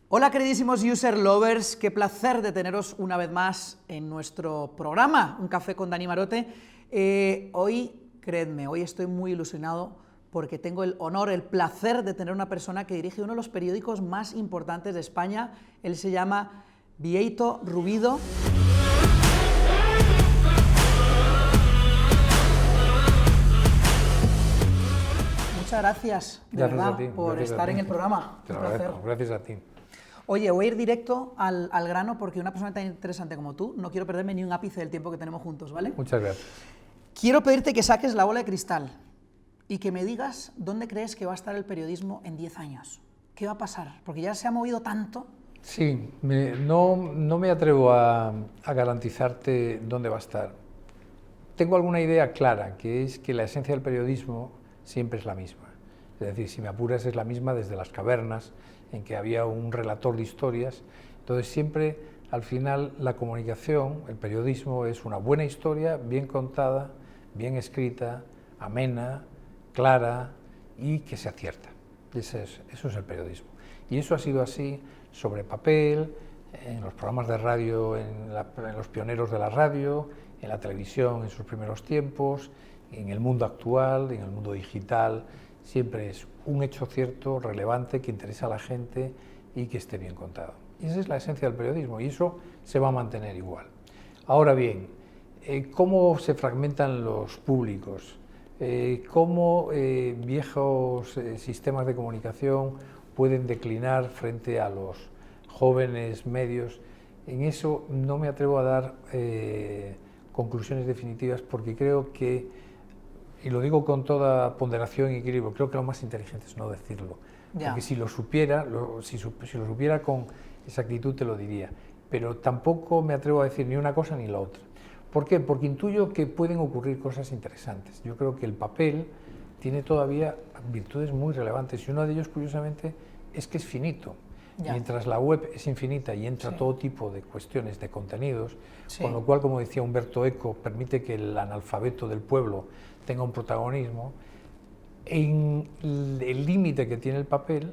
Hola queridísimos user lovers, qué placer de teneros una vez más en nuestro programa, Un Café con Dani Marote. Hoy, creedme, hoy estoy muy ilusionado porque tengo el honor, el placer de tener una persona que dirige uno de los periódicos más importantes de España. Él se llama Bieito Rubido. Muchas gracias, de verdad, a ti, por estar en el programa. Te lo agradezco, gracias a ti. Oye, voy a ir directo al grano porque una persona tan interesante como tú, no quiero perderme ni un ápice del tiempo que tenemos juntos, ¿vale? Muchas gracias. Quiero pedirte que saques la bola de cristal y que me digas dónde crees que va a estar el periodismo en 10 años. ¿Qué va a pasar? Porque ya se ha movido tanto. Sí, no me atrevo a garantizarte dónde va a estar. Tengo alguna idea clara, que es que la esencia del periodismo siempre es la misma. Es decir, si me apuras, es la misma desde las cavernas, en que había un relator de historias. Entonces siempre, al final, la comunicación, el periodismo, es una buena historia, bien contada, bien escrita, amena, clara y que se acierta. Eso es el periodismo. Y eso ha sido así sobre papel, en los programas de radio, en los pioneros de la radio, en la televisión en sus primeros tiempos, en el mundo actual, en el mundo digital. Siempre es un hecho cierto, relevante, que interesa a la gente y que esté bien contado. Y esa es la esencia del periodismo y eso se va a mantener igual. Ahora bien, ¿cómo se fragmentan los públicos? ¿Cómo viejos sistemas de comunicación pueden declinar frente a los jóvenes medios? En eso no me atrevo a dar conclusiones definitivas porque creo que, y lo digo con toda ponderación y equilibrio, creo que lo más inteligente es no decirlo. Ya. Porque si lo supiera con exactitud te lo diría, pero tampoco me atrevo a decir ni una cosa ni la otra. ¿Por qué? Porque intuyo que pueden ocurrir cosas interesantes. Yo creo que el papel tiene todavía virtudes muy relevantes y uno de ellos, curiosamente, es que es finito. Ya. Mientras la web es infinita y entra todo tipo de cuestiones, de contenidos, con lo cual, como decía Humberto Eco, permite que el analfabeto del pueblo tenga un protagonismo, en el límite que tiene el papel,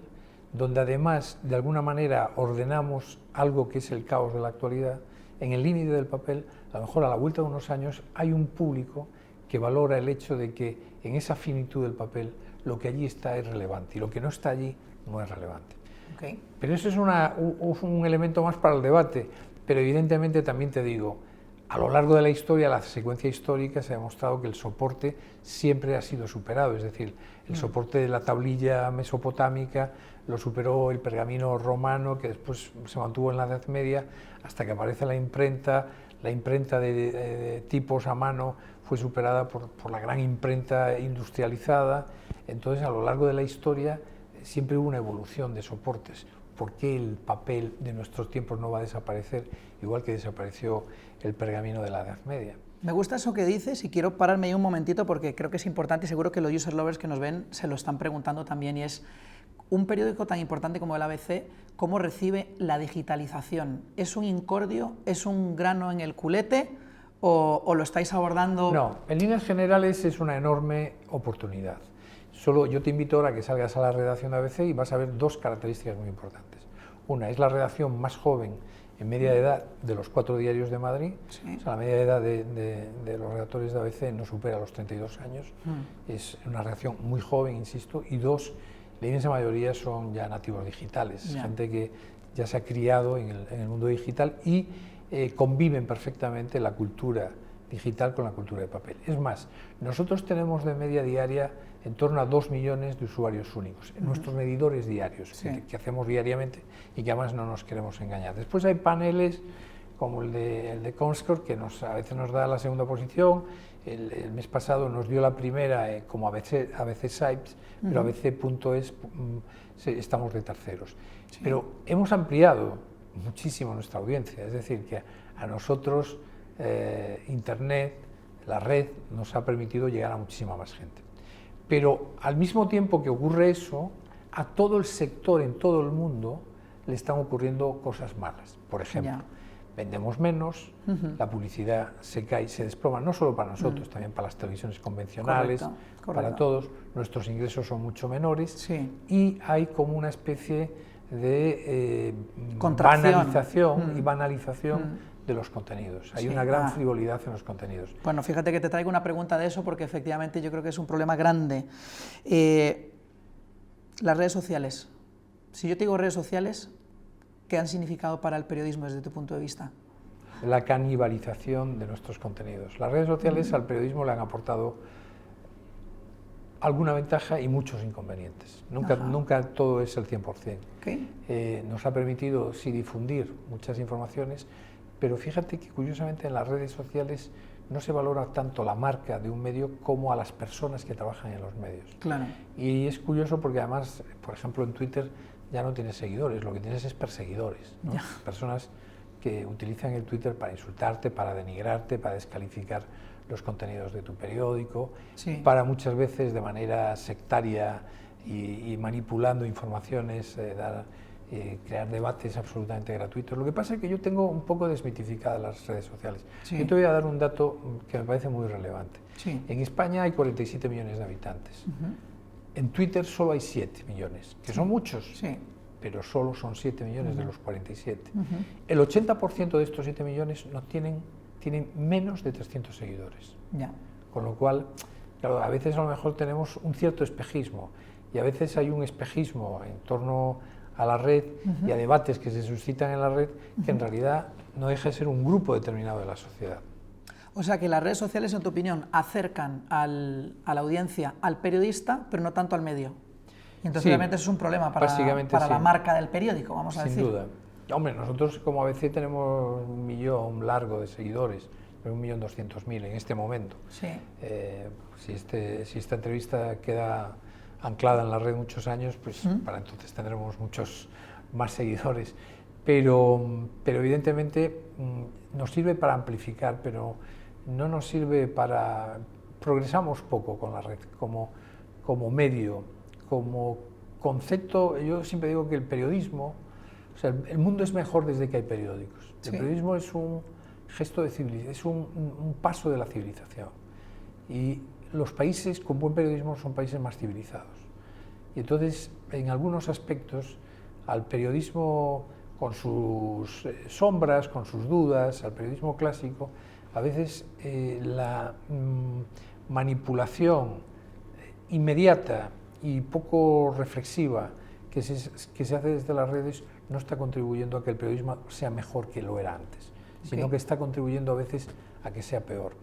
donde además de alguna manera ordenamos algo que es el caos de la actualidad, en el límite del papel, a lo mejor a la vuelta de unos años hay un público que valora el hecho de que en esa finitud del papel lo que allí está es relevante y lo que no está allí no es relevante. Okay. Pero eso es un elemento más para el debate, pero evidentemente también te digo, a lo largo de la historia, la secuencia histórica, se ha demostrado que el soporte siempre ha sido superado, es decir, el soporte de la tablilla mesopotámica lo superó el pergamino romano, que después se mantuvo en la Edad Media, hasta que aparece la imprenta de tipos a mano fue superada por la gran imprenta industrializada. Entonces, a lo largo de la historia siempre hubo una evolución de soportes. ¿Por qué el papel de nuestros tiempos no va a desaparecer, igual que desapareció el pergamino de la Edad Media? Me gusta eso que dices y quiero pararme ahí un momentito porque creo que es importante y seguro que los user lovers que nos ven se lo están preguntando también, y es un periódico tan importante como el ABC, ¿cómo recibe la digitalización? ¿Es un incordio? ¿Es un grano en el culete? ¿O lo estáis abordando? No, en líneas generales es una enorme oportunidad. Solo yo te invito ahora a que salgas a la redacción de ABC y vas a ver dos características muy importantes. Una, es la redacción más joven en media de edad de los 4 diarios de Madrid. Sí. O sea, la media de edad de los redactores de ABC no supera los 32 años. Es una redacción muy joven, insisto. Y dos, la inmensa mayoría son ya nativos digitales, gente que ya se ha criado en el mundo digital y conviven perfectamente la cultura digital con la cultura de papel. Es más, nosotros tenemos de media diaria en torno a 2 millones de usuarios únicos, en nuestros medidores diarios, que hacemos diariamente y que además no nos queremos engañar. Después hay paneles como el de Comscore, que a veces nos da la segunda posición. El mes pasado nos dio la primera como ABC Sites, pero ABC.es estamos de terceros. Sí. Pero hemos ampliado muchísimo nuestra audiencia, es decir, que a nosotros Internet, la red, nos ha permitido llegar a muchísima más gente. Pero al mismo tiempo que ocurre eso, a todo el sector en todo el mundo le están ocurriendo cosas malas. Por ejemplo, vendemos menos, la publicidad se cae, se desploma, no solo para nosotros, también para las televisiones convencionales, para todos. Nuestros ingresos son mucho menores y hay como una especie de Contracción. banalización y banalización de los contenidos. Hay Sí. una gran frivolidad en los contenidos. Bueno, fíjate que te traigo una pregunta de eso porque efectivamente yo creo que es un problema grande. Las redes sociales. Si yo te digo redes sociales, ¿qué han significado para el periodismo desde tu punto de vista? La canibalización de nuestros contenidos. Las redes sociales al periodismo le han aportado alguna ventaja y muchos inconvenientes. Nunca todo es el 100%. Okay. Nos ha permitido sí difundir muchas informaciones, pero fíjate que curiosamente en las redes sociales no se valora tanto la marca de un medio como a las personas que trabajan en los medios. Claro. Y es curioso porque además, por ejemplo, en Twitter ya no tienes seguidores, lo que tienes es perseguidores, ¿no? Personas que utilizan el Twitter para insultarte, para denigrarte, para descalificar los contenidos de tu periódico, Sí. para muchas veces de manera sectaria y manipulando informaciones, crear debates absolutamente gratuitos. Lo que pasa es que yo tengo un poco desmitificadas las redes sociales. Sí. Yo te voy a dar un dato que me parece muy relevante. Sí. En España hay 47 millones de habitantes. En Twitter solo hay 7 millones, que son muchos, Sí. pero solo son 7 millones de los 47. El 80% de estos 7 millones no tienen menos de 300 seguidores. Ya. Con lo cual, claro, a veces a lo mejor tenemos un cierto espejismo y a veces hay un espejismo en torno a la red y a debates que se suscitan en la red que en realidad no deja de ser un grupo determinado de la sociedad. O sea que las redes sociales, en tu opinión, acercan a la audiencia al periodista, pero no tanto al medio. Y entonces, Sí, obviamente, eso es un problema para sí. la marca del periódico, vamos a Sin decir. duda. Hombre, nosotros como ABC tenemos 1 millón largo de seguidores, 1.200.000 en este momento. Sí. Si esta entrevista queda anclada en la red muchos años, pues para entonces tendremos muchos más seguidores. Pero evidentemente nos sirve para amplificar, pero no nos sirve para... Progresamos poco con la red como medio, como concepto. Yo siempre digo que el periodismo, o sea, el mundo es mejor desde que hay periódicos. Sí. El periodismo es un gesto de civilización, es un paso de la civilización. Y los países con buen periodismo son países más civilizados. Y entonces, en algunos aspectos, al periodismo con sus sombras, con sus dudas, al periodismo clásico, a veces la manipulación inmediata y poco reflexiva que se hace desde las redes no está contribuyendo a que el periodismo sea mejor que lo era antes, sino que está contribuyendo a veces a que sea peor,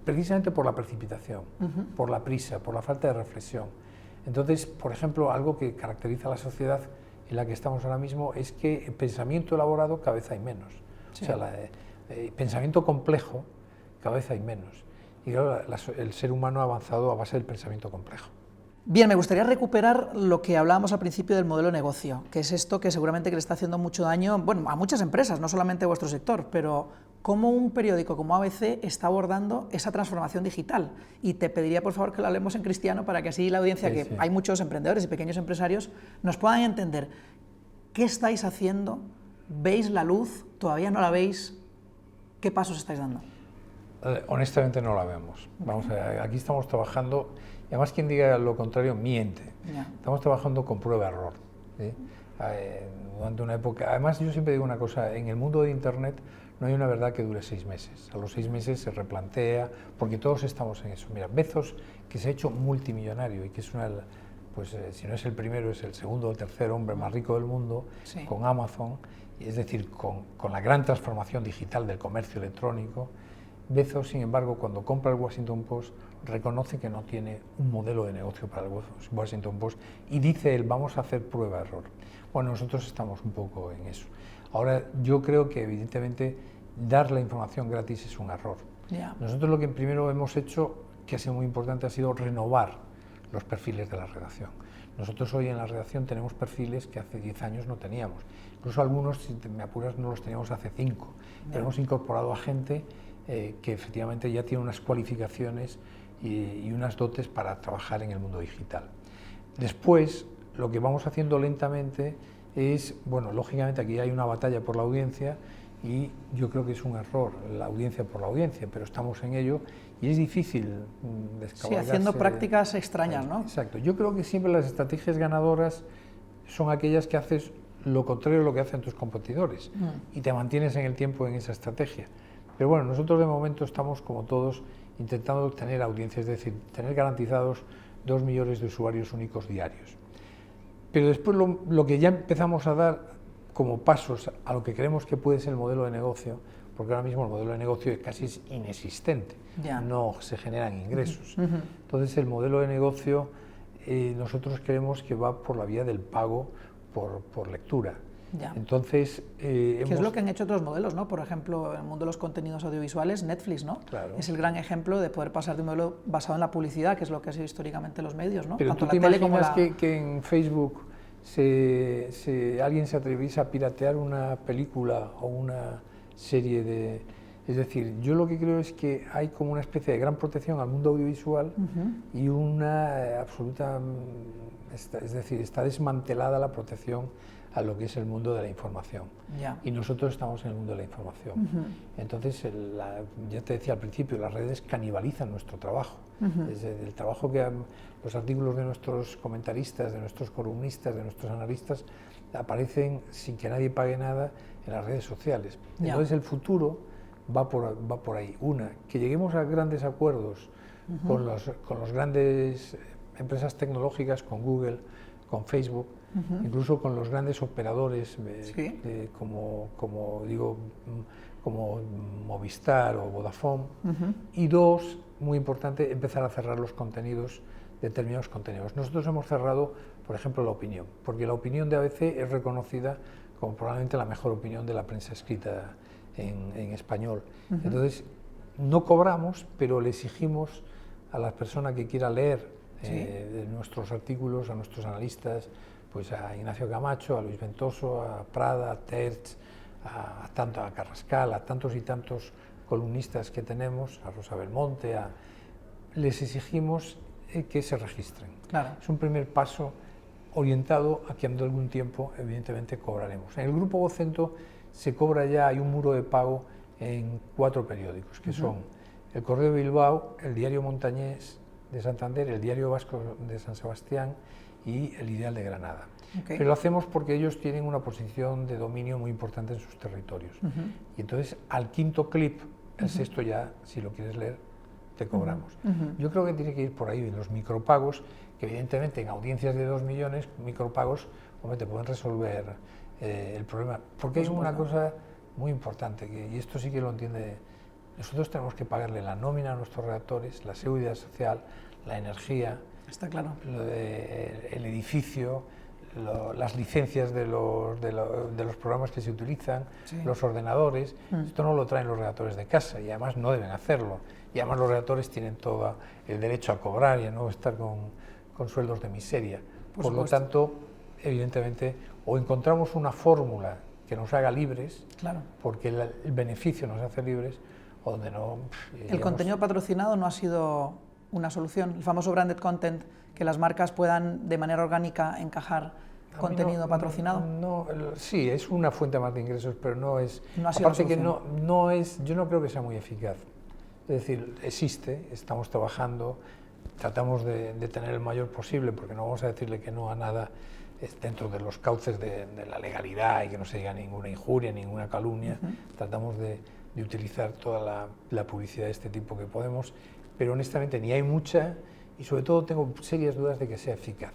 precisamente por la precipitación, por la prisa, por la falta de reflexión. Entonces, por ejemplo, algo que caracteriza a la sociedad en la que estamos ahora mismo es que el pensamiento elaborado cada vez hay menos. Sí. O sea, pensamiento complejo cada vez hay menos. Y claro, el ser humano ha avanzado a base del pensamiento complejo. Bien, me gustaría recuperar lo que hablábamos al principio del modelo de negocio, que es esto que seguramente que le está haciendo mucho daño, bueno, a muchas empresas, no solamente a vuestro sector, pero cómo un periódico como ABC está abordando esa transformación digital. Y te pediría, por favor, que lo hablemos en cristiano para que así la audiencia, que hay muchos emprendedores y pequeños empresarios, nos puedan entender qué estáis haciendo, veis la luz, todavía no la veis, qué pasos estáis dando. Honestamente no la vemos. Vamos a ver, aquí estamos trabajando, y además quien diga lo contrario miente. Estamos trabajando con prueba-error. ¿Sí? Durante una época, además yo siempre digo una cosa, en el mundo de Internet no hay una verdad que dure 6 meses. A los 6 meses se replantea, porque todos estamos en eso. Mira, Bezos, que se ha hecho multimillonario y que es pues si no es el primero, es el segundo o el tercer hombre más rico del mundo, sí, con Amazon, es decir, con la gran transformación digital del comercio electrónico. Bezos, sin embargo, cuando compra el Washington Post, reconoce que no tiene un modelo de negocio para el Washington Post y dice él, vamos a hacer prueba-error. Bueno, nosotros estamos un poco en eso. Ahora, yo creo que evidentemente dar la información gratis es un error. Nosotros lo que primero hemos hecho, que ha sido muy importante, ha sido renovar los perfiles de la redacción. Nosotros hoy en la redacción tenemos perfiles que hace 10 años no teníamos. Incluso algunos, si me apuras, no los teníamos hace 5. Pero hemos incorporado a gente que efectivamente ya tiene unas cualificaciones y unas dotes para trabajar en el mundo digital. Después, lo que vamos haciendo lentamente es, bueno, lógicamente aquí hay una batalla por la audiencia y yo creo que es un error la audiencia por la audiencia, pero estamos en ello y es difícil descabalgarse. Sí, haciendo prácticas extrañas, ¿no? Exacto. Yo creo que siempre las estrategias ganadoras son aquellas que haces lo contrario de lo que hacen tus competidores y te mantienes en el tiempo en esa estrategia. Pero bueno, nosotros de momento estamos, como todos, intentando tener audiencias, es decir, tener garantizados 2 millones de usuarios únicos diarios. Pero después lo que ya empezamos a dar como pasos a lo que creemos que puede ser el modelo de negocio, porque ahora mismo el modelo de negocio casi es inexistente, no se generan ingresos. Entonces el modelo de negocio nosotros creemos que va por la vía del pago por lectura. Entonces, que es lo que han hecho otros modelos, ¿no? Por ejemplo, en el mundo de los contenidos audiovisuales, Netflix, ¿no? Claro. Es el gran ejemplo de poder pasar de un modelo basado en la publicidad, que es lo que ha sido históricamente los medios, ¿no? Pero tanto tú te la tele como imaginas que en Facebook alguien se atreviese a piratear una película o una serie de... Es decir, yo lo que creo es que hay como una especie de gran protección al mundo audiovisual y una absoluta... Es decir, está desmantelada la protección a lo que es el mundo de la información. Y nosotros estamos en el mundo de la información. Entonces, ya te decía al principio, las redes canibalizan nuestro trabajo. Desde el trabajo que los artículos de nuestros comentaristas, de nuestros columnistas, de nuestros analistas, aparecen sin que nadie pague nada en las redes sociales. Entonces, el futuro va por ahí. Que lleguemos a grandes acuerdos con los grandes empresas tecnológicas, con Google, con Facebook, incluso con los grandes operadores como Movistar o Vodafone. Y dos, muy importante, empezar a cerrar los contenidos, determinados contenidos. Nosotros hemos cerrado, por ejemplo, La Opinión, porque La Opinión de ABC es reconocida como probablemente la mejor opinión de la prensa escrita en español. Entonces, no cobramos, pero le exigimos a la persona que quiera leer nuestros artículos, a nuestros analistas, pues a Ignacio Camacho, a Luis Ventoso, a Prada, a Terch, a Carrascal, a tantos y tantos columnistas que tenemos, a Rosa Belmonte, les exigimos que se registren. Es un primer paso orientado a que en algún tiempo, evidentemente, cobraremos. En el Grupo Vocento se cobra ya, hay un muro de pago en 4 periódicos, que son el Correo de Bilbao, el Diario Montañés de Santander, el Diario Vasco de San Sebastián y el Ideal de Granada. Pero lo hacemos porque ellos tienen una posición de dominio muy importante en sus territorios. Y entonces, al 5.º clip, el 6.º ya, si lo quieres leer, te cobramos. Yo creo que tiene que ir por ahí, en los micropagos, que evidentemente en audiencias de 2 millones, micropagos, te pueden resolver el problema. Porque hay una cosa muy importante, y esto sí que lo entiende. Nosotros tenemos que pagarle la nómina a nuestros redactores, la seguridad social, la energía, está claro, el edificio, las licencias de los programas que se utilizan, los ordenadores. Esto no lo traen los redactores de casa y además no deben hacerlo. Y además los redactores tienen todo el derecho a cobrar y a no estar con sueldos de miseria. Por lo tanto, evidentemente, o encontramos una fórmula que nos haga libres, porque el beneficio nos hace libres, o donde no... El contenido patrocinado no ha sido una solución, el famoso branded content, que las marcas puedan de manera orgánica encajar contenido patrocinado. Sí, es una fuente más de ingresos, pero no es... Aparte que no es, yo no creo que sea muy eficaz. Es decir, existe, estamos trabajando, tratamos de tener el mayor posible, porque no vamos a decirle que no a nada dentro de los cauces de la legalidad y que no se diga ninguna injuria, ninguna calumnia. Tratamos de utilizar toda la publicidad de este tipo que podemos, pero honestamente ni hay mucha y sobre todo tengo serias dudas de que sea eficaz.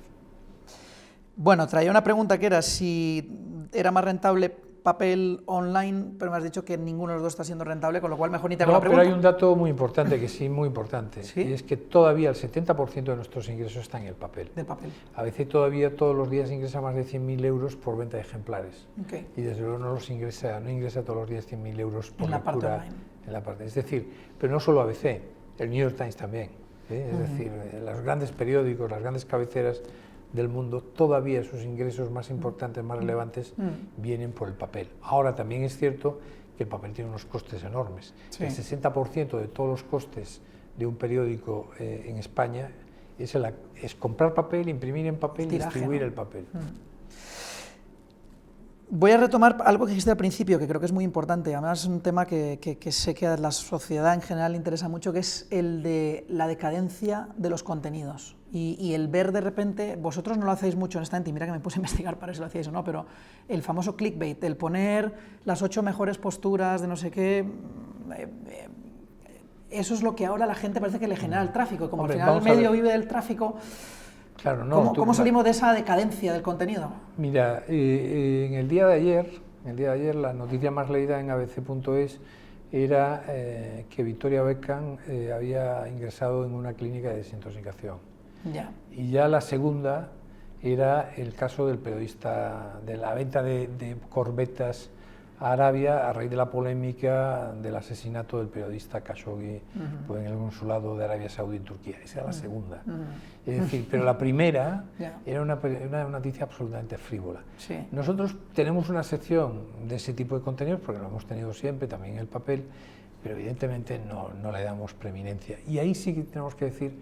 Bueno, traía una pregunta que era si era más rentable papel online, pero me has dicho que ninguno de los dos está siendo rentable, con lo cual mejor ni te hago la pregunta. Pero hay un dato muy importante, que sí, muy importante, y es que todavía el 70% de nuestros ingresos está en el papel. Del papel. A veces todavía todos los días ingresa más de 100.000 euros por venta de ejemplares. Y desde luego no ingresa todos los días 100.000 euros por lectura en la parte. Es decir, pero no solo ABC, el New York Times también. Es decir, los grandes periódicos, las grandes cabeceras del mundo, todavía sus ingresos más importantes, más relevantes, vienen por el papel. Ahora también es cierto que el papel tiene unos costes enormes. El 60% de todos los costes de un periódico en España es comprar papel, imprimir en papel y distribuir el papel. Voy a retomar algo que dijiste al principio, que creo que es muy importante, además es un tema que sé que a la sociedad en general le interesa mucho, que es el de la decadencia de los contenidos. Y el ver de repente, vosotros no lo hacéis mucho honestamente, y mira que me puse a investigar para ver si lo hacíais o no, pero el famoso clickbait, el poner las 8 mejores posturas de no sé qué, eso es lo que ahora a la gente parece que le genera el tráfico, como Hombre, al final el vamos a medio ver. vive del tráfico. Claro, no, ¿Cómo salimos de esa decadencia del contenido? Mira, en el día de ayer, la noticia más leída en abc.es era que Victoria Beckham había ingresado en una clínica de desintoxicación. Ya. Y ya la segunda era el caso del periodista, de la venta de corbetas a Arabia a raíz de la polémica del asesinato del periodista Khashoggi pues, en el consulado de Arabia Saudí en Turquía. Esa era la segunda. Es decir, pero la primera era una noticia absolutamente frívola. Sí. Nosotros tenemos una sección de ese tipo de contenidos, porque lo hemos tenido siempre, también en el papel, pero evidentemente no le damos preeminencia. Y ahí sí que tenemos que decir,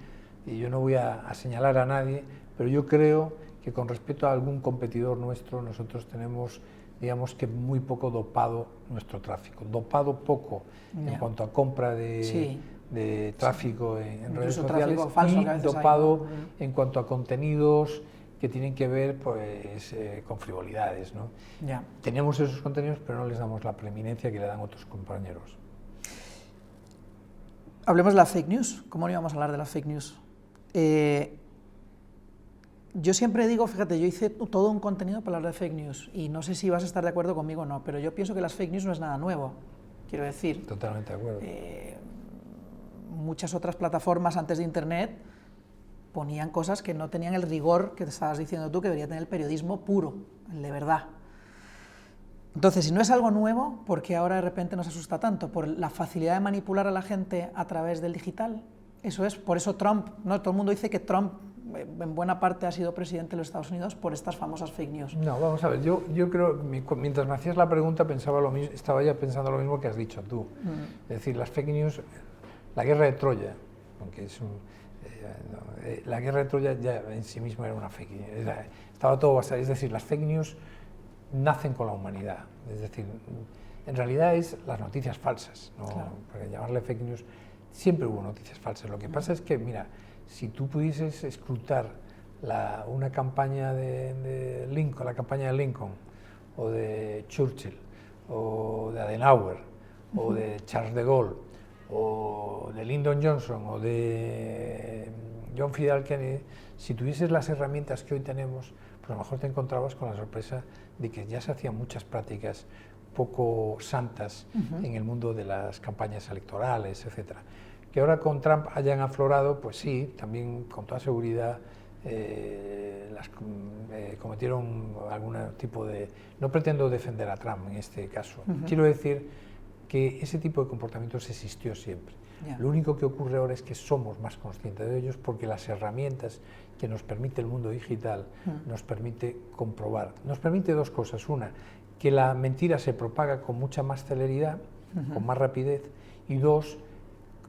y yo no voy a señalar a nadie, pero yo creo que con respecto a algún competidor nuestro, nosotros tenemos, digamos que muy poco dopado nuestro tráfico, dopado poco en cuanto a compra de tráfico en redes sociales y dopado en cuanto a contenidos que tienen que ver pues, con frivolidades, ¿no? Tenemos esos contenidos, pero no les damos la preeminencia que le dan otros compañeros. Hablemos de las fake news. ¿Cómo no íbamos a hablar de las fake news? Yo siempre digo, fíjate, yo hice todo un contenido para hablar de fake news y no sé si vas a estar de acuerdo conmigo o no, pero yo pienso que las fake news no es nada nuevo, quiero decir. Totalmente de acuerdo. Muchas otras plataformas antes de Internet ponían cosas que no tenían el rigor que te estabas diciendo tú que debería tener el periodismo puro, el de verdad. Entonces, si no es algo nuevo, ¿por qué ahora de repente nos asusta tanto? ¿Por la facilidad de manipular a la gente a través del digital? Eso es, por eso Trump, ¿no? Todo el mundo dice que Trump en buena parte ha sido presidente de los Estados Unidos por estas famosas fake news. No, vamos a ver, yo creo, mientras me hacías la pregunta pensaba lo mismo, estaba ya pensando lo mismo que has dicho tú. Es decir, las fake news, la guerra de Troya, aunque es la guerra de Troya ya en sí misma era una fake news, estaba todo basado, es decir, las fake news nacen con la humanidad, es decir, en realidad es las noticias falsas, ¿no? Claro. Porque llamarle fake news, siempre hubo noticias falsas, lo que pasa es que, mira, si tú pudieses escrutar una campaña de Lincoln, la campaña de Lincoln, o de Churchill, o de Adenauer, o de Charles de Gaulle, o de Lyndon Johnson, o de John F. Kennedy, si tuvieses las herramientas que hoy tenemos, pues a lo mejor te encontrabas con la sorpresa de que ya se hacían muchas prácticas poco santas en el mundo de las campañas electorales, etcétera. Que ahora con Trump hayan aflorado, pues sí, también con toda seguridad cometieron algún tipo de... No pretendo defender a Trump en este caso, quiero decir que ese tipo de comportamientos existió siempre. Lo único que ocurre ahora es que somos más conscientes de ellos porque las herramientas que nos permite el mundo digital nos permite comprobar. Nos permite dos cosas. Una, que la mentira se propaga con mucha más celeridad, con más rapidez, y dos,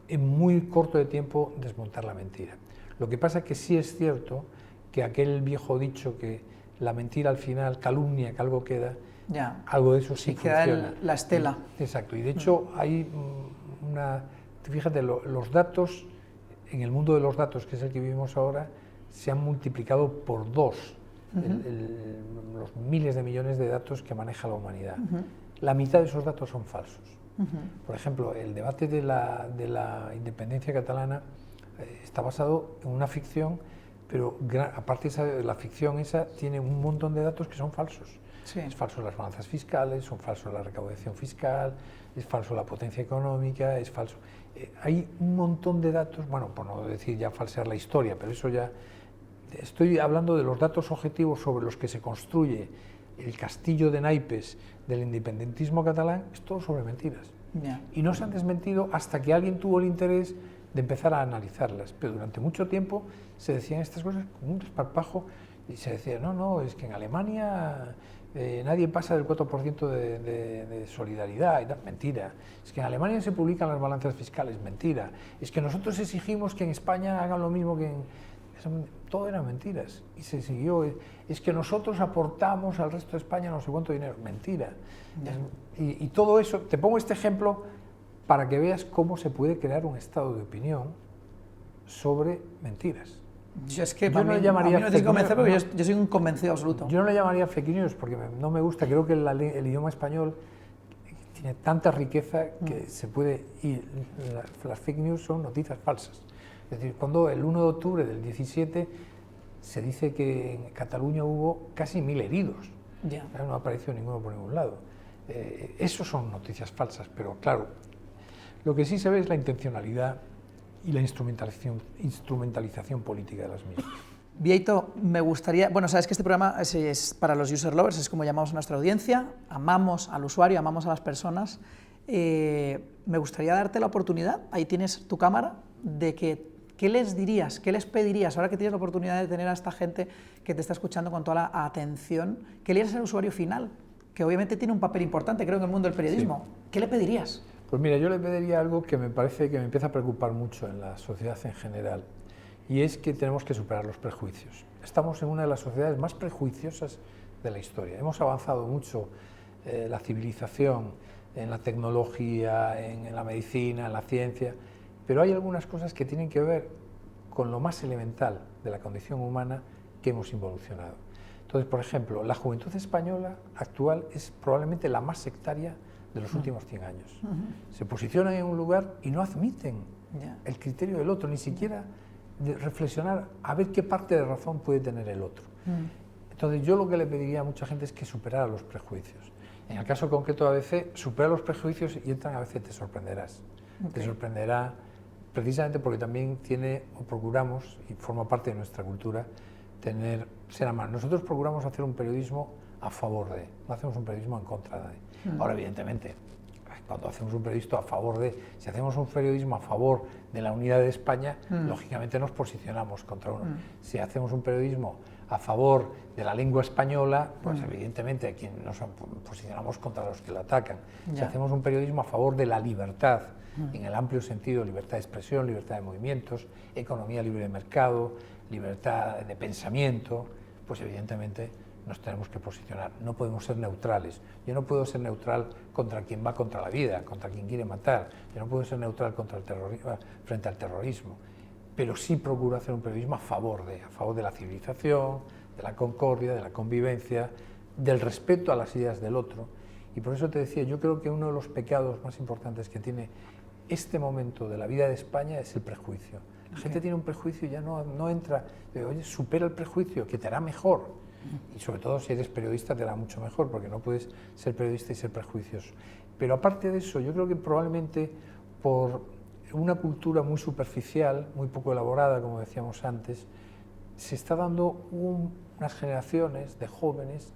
en muy corto de tiempo desmontar la mentira. Lo que pasa es que sí es cierto que aquel viejo dicho que la mentira al final calumnia, que algo queda, algo de eso sí funciona. Queda la estela. Exacto, y de hecho hay una... Fíjate, los datos, en el mundo de los datos, que es el que vivimos ahora, se han multiplicado por 2 los miles de millones de datos que maneja la humanidad. La mitad de esos datos son falsos. Por ejemplo, el debate de la independencia catalana está basado en una ficción, pero aparte de la ficción esa tiene un montón de datos que son falsos. Sí. Es falso las balanzas fiscales, son falsos la recaudación fiscal, es falso la potencia económica, es falso... hay un montón de datos, bueno, por no decir ya falsear la historia, pero eso ya... Estoy hablando de los datos objetivos sobre los que se construye el castillo de naipes del independentismo catalán, es todo sobre mentiras. Y no se han desmentido hasta que alguien tuvo el interés de empezar a analizarlas, pero durante mucho tiempo se decían estas cosas con un desparpajo y se decía, no, es que en Alemania nadie pasa del 4% de solidaridad y tal. Mentira. Es que en Alemania se publican las balanzas fiscales, mentira. Es que nosotros exigimos que en España hagan lo mismo que en... todo eran mentiras. Y se siguió, es que nosotros aportamos al resto de España no sé cuánto dinero. Mentira. Y todo eso, te pongo este ejemplo para que veas cómo se puede crear un estado de opinión sobre mentiras. Yo es que yo no le a llamaría mí no te convencer porque no, yo soy un convencido absoluto. Yo no le llamaría fake news porque no me gusta, creo que el idioma español tiene tanta riqueza que se puede... Y las fake news son noticias falsas. Es decir, cuando el 1 de octubre del 17 se dice que en Cataluña hubo casi 1000 heridos, no apareció ninguno por ningún lado. Eso son noticias falsas, pero claro, lo que sí se ve es la intencionalidad y la instrumentalización política de las mismas. Bieito, me gustaría... Bueno, sabes que este programa es para los user lovers, es como llamamos a nuestra audiencia, amamos al usuario, amamos a las personas. Me gustaría darte la oportunidad, ahí tienes tu cámara, de que... ¿Qué les dirías, qué les pedirías, ahora que tienes la oportunidad de tener a esta gente que te está escuchando con toda la atención, qué le dirías al usuario final, que obviamente tiene un papel importante, creo, en el mundo del periodismo? Sí. ¿Qué le pedirías? Pues mira, yo le pediría algo que me parece que me empieza a preocupar mucho en la sociedad en general, y es que tenemos que superar los prejuicios. Estamos en una de las sociedades más prejuiciosas de la historia. Hemos avanzado mucho la civilización, en la tecnología, en la medicina, en la ciencia, pero hay algunas cosas que tienen que ver con lo más elemental de la condición humana que hemos involucionado. Entonces, por ejemplo, la juventud española actual es probablemente la más sectaria de los últimos 100 años. Se posicionan en un lugar y no admiten el criterio del otro, ni siquiera de reflexionar a ver qué parte de razón puede tener el otro. Entonces, yo lo que le pediría a mucha gente es que superara los prejuicios. En el caso concreto de ABC, supera los prejuicios y entran a veces te sorprenderás. Te sorprenderá precisamente porque también tiene, o procuramos, y forma parte de nuestra cultura, ser amables. Nosotros procuramos hacer un periodismo a favor de, no hacemos un periodismo en contra de. Ahora, evidentemente, cuando hacemos un periodismo a favor de, si hacemos un periodismo a favor de la unidad de España, lógicamente nos posicionamos contra uno. Si hacemos un periodismo a favor de la lengua española, pues evidentemente aquí nos posicionamos contra los que la atacan. Si hacemos un periodismo a favor de la libertad, en el amplio sentido, libertad de expresión, libertad de movimientos, economía libre de mercado, libertad de pensamiento, pues evidentemente nos tenemos que posicionar. No podemos ser neutrales. Yo no puedo ser neutral contra quien va contra la vida, contra quien quiere matar. Yo no puedo ser neutral contra el terrorismo, frente al terrorismo. Pero sí procuro hacer un periodismo a favor de la civilización, de la concordia, de la convivencia, del respeto a las ideas del otro. Y por eso te decía, yo creo que uno de los pecados más importantes que tiene este momento de la vida de España es el prejuicio. La gente tiene un prejuicio y ya no entra, oye, supera el prejuicio, que te hará mejor. Y sobre todo si eres periodista te hará mucho mejor, porque no puedes ser periodista y ser prejuicioso. Pero aparte de eso, yo creo que probablemente por una cultura muy superficial, muy poco elaborada, como decíamos antes, se está dando unas generaciones de jóvenes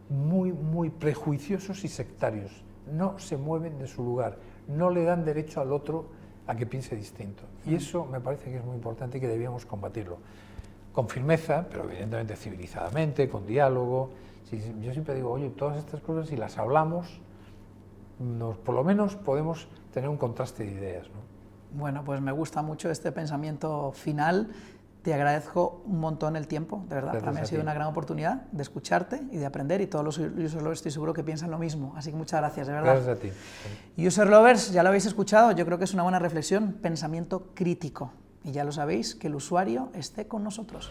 muy prejuiciosos y sectarios. No se mueven de su lugar, no le dan derecho al otro a que piense distinto. Y eso me parece que es muy importante y que debíamos combatirlo. Con firmeza, pero evidentemente civilizadamente, con diálogo. Yo siempre digo, oye, todas estas cosas, si las hablamos, por lo menos podemos tener un contraste de ideas, ¿no? Bueno, pues me gusta mucho este pensamiento final. Te agradezco un montón el tiempo, de verdad. Para mí ha sido una gran oportunidad de escucharte y de aprender, y todos los user lovers estoy seguro que piensan lo mismo. Así que muchas gracias, de verdad. Gracias a ti. User lovers, ya lo habéis escuchado, yo creo que es una buena reflexión, pensamiento crítico. Y ya lo sabéis, que el usuario esté con nosotros.